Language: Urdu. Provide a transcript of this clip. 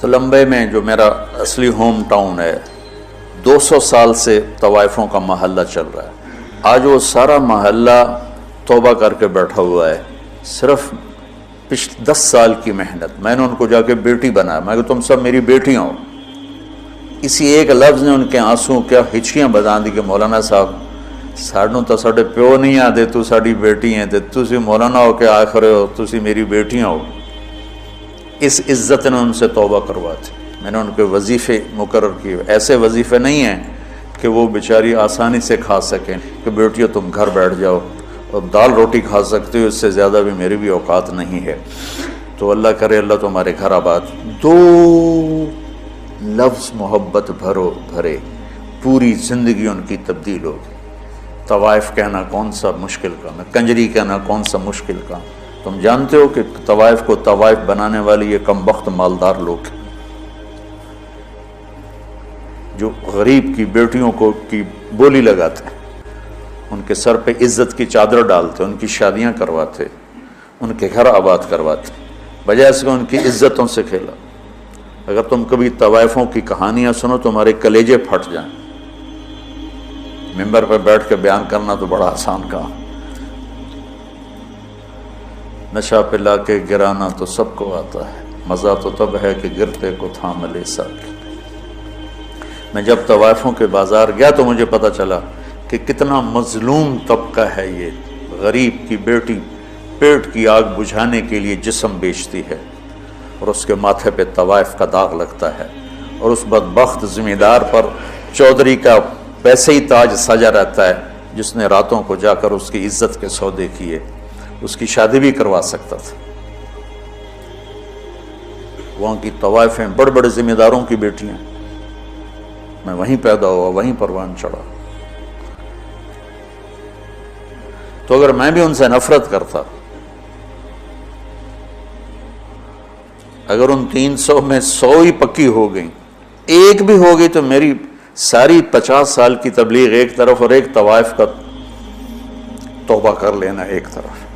تو لمبے میں جو میرا اصلی ہوم ٹاؤن ہے 200 سال سے طوائفوں کا محلہ چل رہا ہے. آج وہ سارا محلہ توبہ کر کے بیٹھا ہوا ہے. صرف 10 سال کی محنت. میں نے ان کو جا کے بیٹی بنایا. میں کہ تم سب میری بیٹیاں ہو. اسی ایک لفظ نے ان کے آنسوں کیا ہچکیاں بجا دی کہ مولانا صاحب سانوں تو ساڈے پیو نہیں آتے تو ساڈی بیٹی ہیں تے تسی مولانا ہو کے آخر ہو تسی میری بیٹیاں ہو. اس عزت نے ان سے توبہ کرواتی. میں نے ان کے وظیفے مقرر کیے. ایسے وظیفے نہیں ہیں کہ وہ بیچاری آسانی سے کھا سکیں کہ بیٹیوں تم گھر بیٹھ جاؤ اور دال روٹی کھا سکتے ہو. اس سے زیادہ بھی میری بھی اوقات نہیں ہے. تو اللہ کرے اللہ تمہارے گھر آباد. 2 لفظ محبت بھرے پوری زندگی ان کی تبدیل ہوگی. طوائف کہنا کون سا مشکل کام ہے. کنجری کہنا کون سا مشکل کام. تم جانتے ہو کہ طوائف کو طوائف بنانے والے یہ کم بخت مالدار لوگ ہیں جو غریب کی بیٹیوں کو کی بولی لگاتے ہیں, ان کے سر پہ عزت کی چادر ڈالتے, ان کی شادیاں کرواتے, ان کے گھر آباد کرواتے, بجائے اس کے ان کی عزتوں سے کھیلا. اگر تم کبھی طوائفوں کی کہانیاں سنو تمہارے کلیجے پھٹ جائیں. ممبر پہ بیٹھ کے بیان کرنا تو بڑا آسان کام. نشہ پلا کے گرانا تو سب کو آتا ہے, مزہ تو تب ہے کہ گرتے کو تھام لے ساکھ. میں جب طوائفوں کے بازار گیا تو مجھے پتہ چلا کہ کتنا مظلوم طبقہ ہے یہ. غریب کی بیٹی پیٹ کی آگ بجھانے کے لیے جسم بیچتی ہے اور اس کے ماتھے پہ طوائف کا داغ لگتا ہے, اور اس بدبخت زمیندار پر چودھری کا ویسے ہی تاج سجا رہتا ہے جس نے راتوں کو جا کر اس کی عزت کے سودے کیے. اس کی شادی بھی کروا سکتا تھا. وہاں کی طوائفیں بڑے بڑے ذمہ داروں کی بیٹیاں. میں وہیں پیدا ہوا, وہیں پروان چڑھا. تو اگر میں بھی ان سے نفرت کرتا, اگر ان 300 میں 100 ہی پکی ہو گئیں, ایک بھی ہو گئی تو میری ساری 50 سال کی تبلیغ ایک طرف اور ایک طوائف کا توبہ کر لینا ایک طرف.